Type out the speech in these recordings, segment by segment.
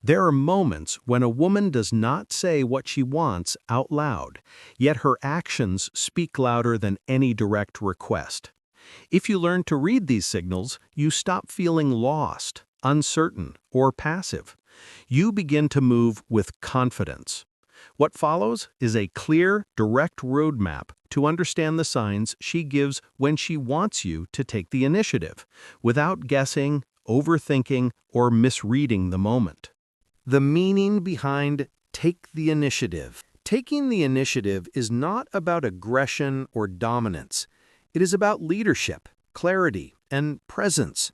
There are moments when a woman does not say what she wants out loud, yet her actions speak louder than any direct request. If you learn to read these signals, you stop feeling lost, uncertain, or passive. You begin to move with confidence. What follows is a clear, direct roadmap to understand the signs she gives when she wants you to take the initiative, without guessing, overthinking, or misreading the moment. The meaning behind take the initiative. Taking the initiative is not about aggression or dominance. It is about leadership, clarity, and presence.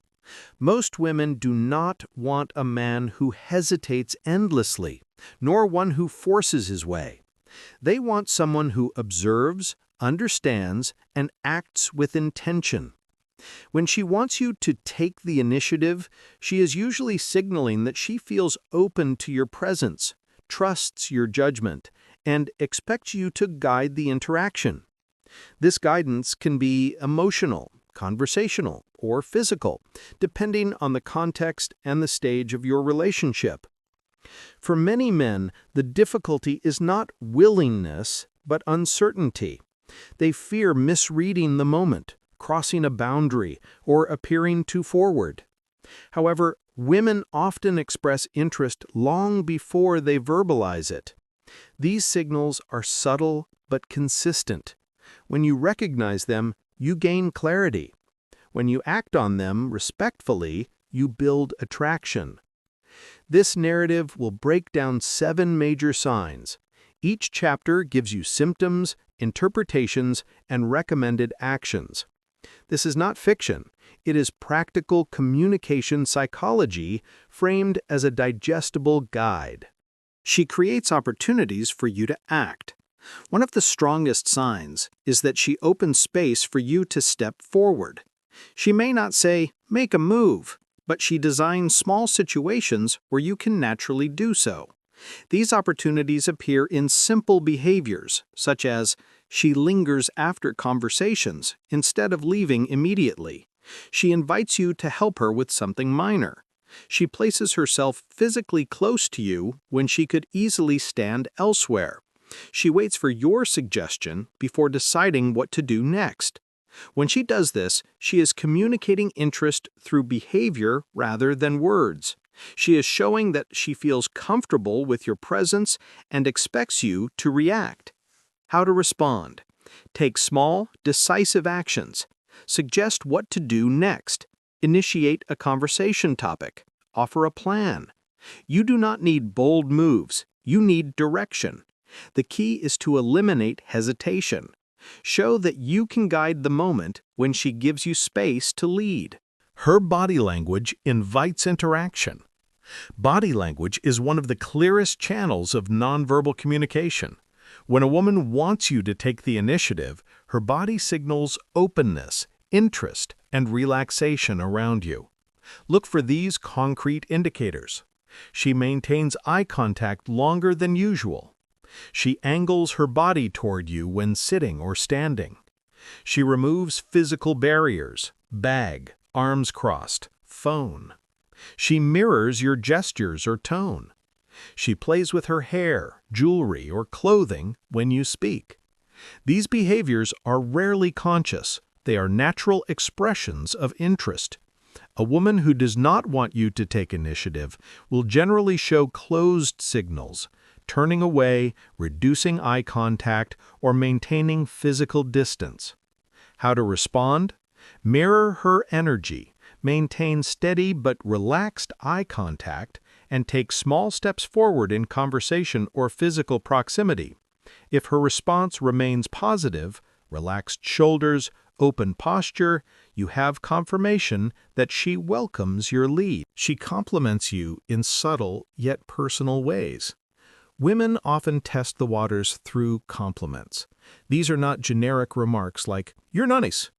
Most women do not want a man who hesitates endlessly, nor one who forces his way. They want someone who observes, understands, and acts with intention. When she wants you to take the initiative, she is usually signaling that she feels open to your presence, trusts your judgment, and expects you to guide the interaction. This guidance can be emotional, conversational, or physical, depending on the context and the stage of your relationship. For many men, the difficulty is not willingness, but uncertainty. They fear misreading the moment, crossing a boundary, or appearing too forward. However, women often express interest long before they verbalize it. These signals are subtle but consistent. When you recognize them, you gain clarity. When you act on them respectfully, you build attraction. This narrative will break down 7 major signs. Each chapter gives you symptoms, interpretations, and recommended actions. This is not fiction. It is practical communication psychology framed as a digestible guide. She creates opportunities for you to act. One of the strongest signs is that she opens space for you to step forward. She may not say, "Make a move," but she designs small situations where you can naturally do so. These opportunities appear in simple behaviors, such as she lingers after conversations instead of leaving immediately. She invites you to help her with something minor. She places herself physically close to you when she could easily stand elsewhere. She waits for your suggestion before deciding what to do next. When she does this, she is communicating interest through behavior rather than words. She is showing that she feels comfortable with your presence and expects you to react. How to respond. Take small, decisive actions. Suggest what to do next. Initiate a conversation topic. Offer a plan. You do not need bold moves. You need direction. The key is to eliminate hesitation. Show that you can guide the moment when she gives you space to lead. Her body language invites interaction. Body language is one of the clearest channels of nonverbal communication. When a woman wants you to take the initiative, her body signals openness, interest, and relaxation around you. Look for these concrete indicators. She maintains eye contact longer than usual. She angles her body toward you when sitting or standing. She removes physical barriers, bag, arms crossed, phone. She mirrors your gestures or tone. She plays with her hair, jewelry, or clothing when you speak. These behaviors are rarely conscious. They are natural expressions of interest. A woman who does not want you to take initiative will generally show closed signals, turning away, reducing eye contact, or maintaining physical distance. How to respond? Mirror her energy, maintain steady but relaxed eye contact, and take small steps forward in conversation or physical proximity. If her response remains positive, relaxed shoulders, open posture, you have confirmation that she welcomes your lead. She compliments you in subtle yet personal ways. Women often test the waters through compliments. These are not generic remarks like, "You're nice."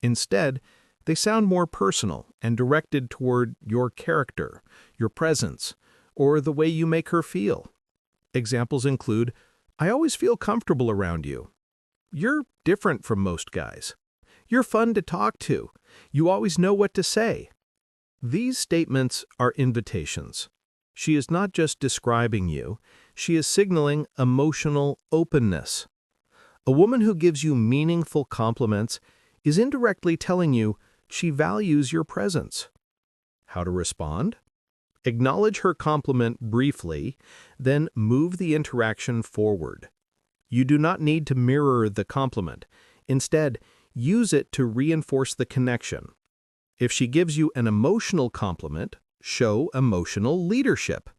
Instead, they sound more personal and directed toward your character, your presence, or the way you make her feel. Examples include, "I always feel comfortable around you." "You're different from most guys." "You're fun to talk to." "You always know what to say." These statements are invitations. She is not just describing you, she is signaling emotional openness. A woman who gives you meaningful compliments is indirectly telling you she values your presence. How to respond? Acknowledge her compliment briefly, then move the interaction forward. You do not need to mirror the compliment. Instead, use it to reinforce the connection. If she gives you an emotional compliment, show emotional leadership.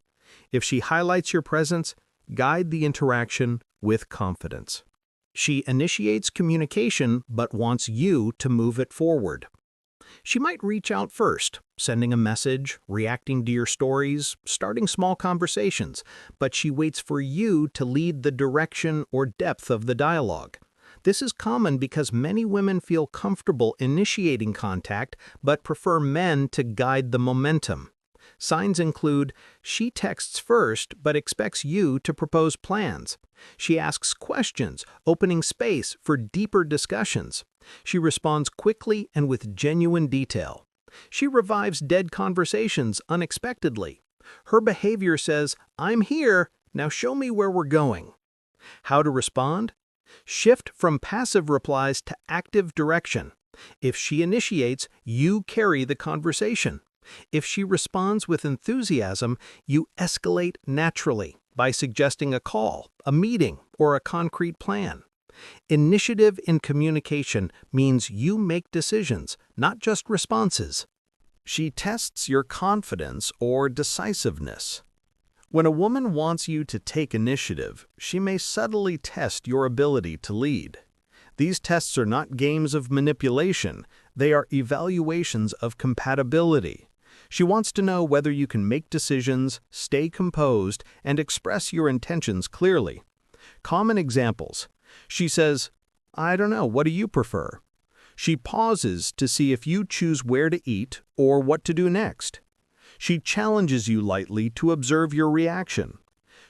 If she highlights your presence, guide the interaction with confidence. She initiates communication but wants you to move it forward. She might reach out first, sending a message, reacting to your stories, starting small conversations, but she waits for you to lead the direction or depth of the dialogue. This is common because many women feel comfortable initiating contact but prefer men to guide the momentum. Signs include, she texts first but expects you to propose plans. She asks questions, opening space for deeper discussions. She responds quickly and with genuine detail. She revives dead conversations unexpectedly. Her behavior says, "I'm here, now show me where we're going." How to respond? Shift from passive replies to active direction. If she initiates, you carry the conversation. If she responds with enthusiasm, you escalate naturally by suggesting a call, a meeting, or a concrete plan. Initiative in communication means you make decisions, not just responses. She tests your confidence or decisiveness. When a woman wants you to take initiative, she may subtly test your ability to lead. These tests are not games of manipulation, they are evaluations of compatibility. She wants to know whether you can make decisions, stay composed, and express your intentions clearly. Common examples. She says, "I don't know, what do you prefer?" She pauses to see if you choose where to eat or what to do next. She challenges you lightly to observe your reaction.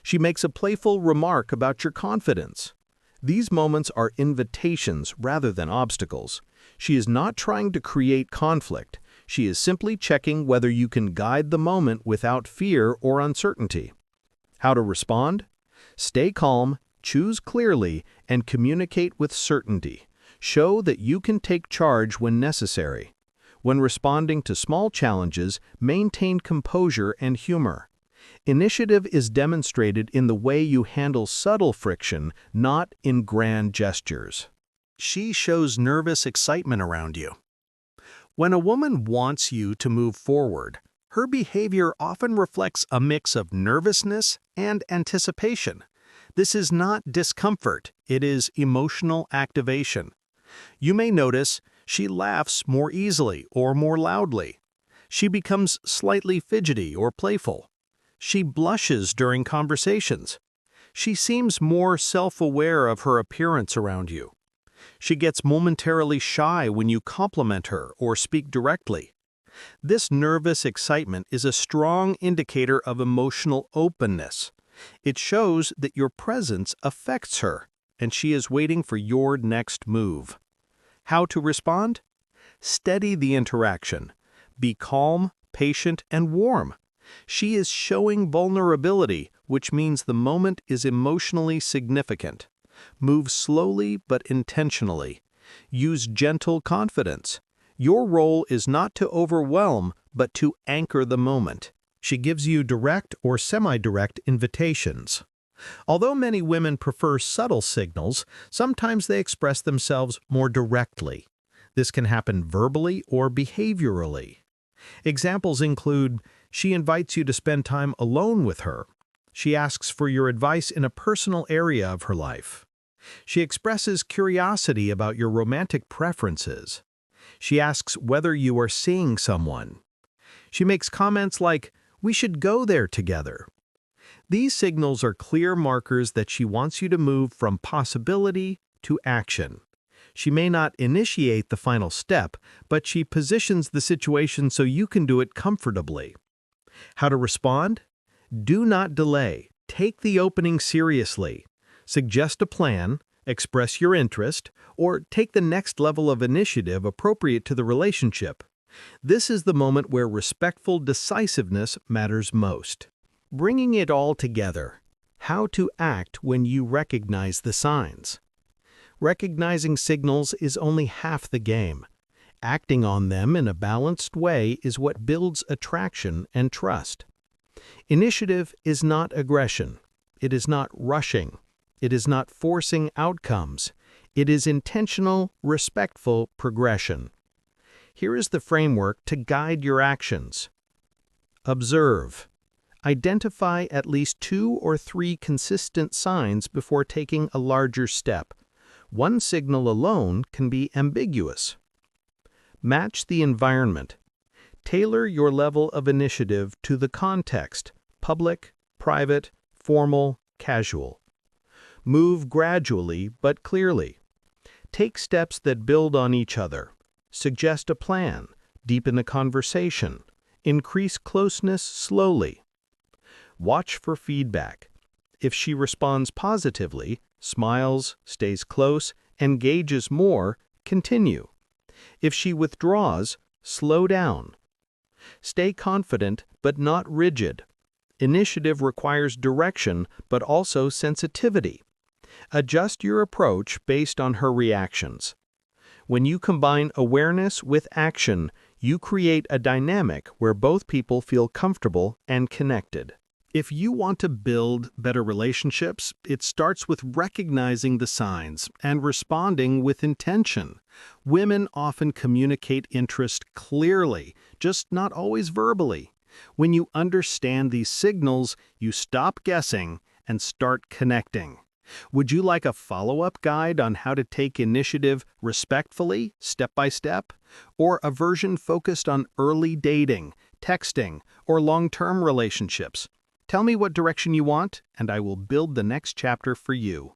She makes a playful remark about your confidence. These moments are invitations rather than obstacles. She is not trying to create conflict. She is simply checking whether you can guide the moment without fear or uncertainty. How to respond? Stay calm, choose clearly, and communicate with certainty. Show that you can take charge when necessary. When responding to small challenges, maintain composure and humor. Initiative is demonstrated in the way you handle subtle friction, not in grand gestures. She shows nervous excitement around you. When a woman wants you to move forward, her behavior often reflects a mix of nervousness and anticipation. This is not discomfort, it is emotional activation. You may notice she laughs more easily or more loudly. She becomes slightly fidgety or playful. She blushes during conversations. She seems more self-aware of her appearance around you. She gets momentarily shy when you compliment her or speak directly. This nervous excitement is a strong indicator of emotional openness. It shows that your presence affects her, and she is waiting for your next move. How to respond? Steady the interaction. Be calm, patient, and warm. She is showing vulnerability, which means the moment is emotionally significant. Move slowly but intentionally. Use gentle confidence. Your role is not to overwhelm, but to anchor the moment. She gives you direct or semi-direct invitations. Although many women prefer subtle signals, sometimes they express themselves more directly. This can happen verbally or behaviorally. Examples include, she invites you to spend time alone with her. She asks for your advice in a personal area of her life. She expresses curiosity about your romantic preferences. She asks whether you are seeing someone. She makes comments like, "We should go there together." These signals are clear markers that she wants you to move from possibility to action. She may not initiate the final step, but she positions the situation so you can do it comfortably. How to respond? Do not delay. Take the opening seriously. Suggest a plan, express your interest, or take the next level of initiative appropriate to the relationship. This is the moment where respectful decisiveness matters most. Bringing it all together. How to act when you recognize the signs. Recognizing signals is only half the game. Acting on them in a balanced way is what builds attraction and trust. Initiative is not aggression. It is not rushing. It is not forcing outcomes. It is intentional, respectful progression. Here is the framework to guide your actions. Observe. Identify at least 2 or 3 consistent signs before taking a larger step. One signal alone can be ambiguous. Match the environment. Tailor your level of initiative to the context: public, private, formal, casual. Move gradually but clearly. Take steps that build on each other. Suggest a plan. Deepen a conversation. Increase closeness slowly. Watch for feedback. If she responds positively, smiles, stays close, engages more, continue. If she withdraws, slow down. Stay confident but not rigid. Initiative requires direction but also sensitivity. Adjust your approach based on her reactions. When you combine awareness with action, you create a dynamic where both people feel comfortable and connected. If you want to build better relationships, it starts with recognizing the signs and responding with intention. Women often communicate interest clearly, just not always verbally. When you understand these signals, you stop guessing and start connecting. Would you like a follow-up guide on how to take initiative respectfully, step by step? Or a version focused on early dating, texting, or long-term relationships? Tell me what direction you want, and I will build the next chapter for you.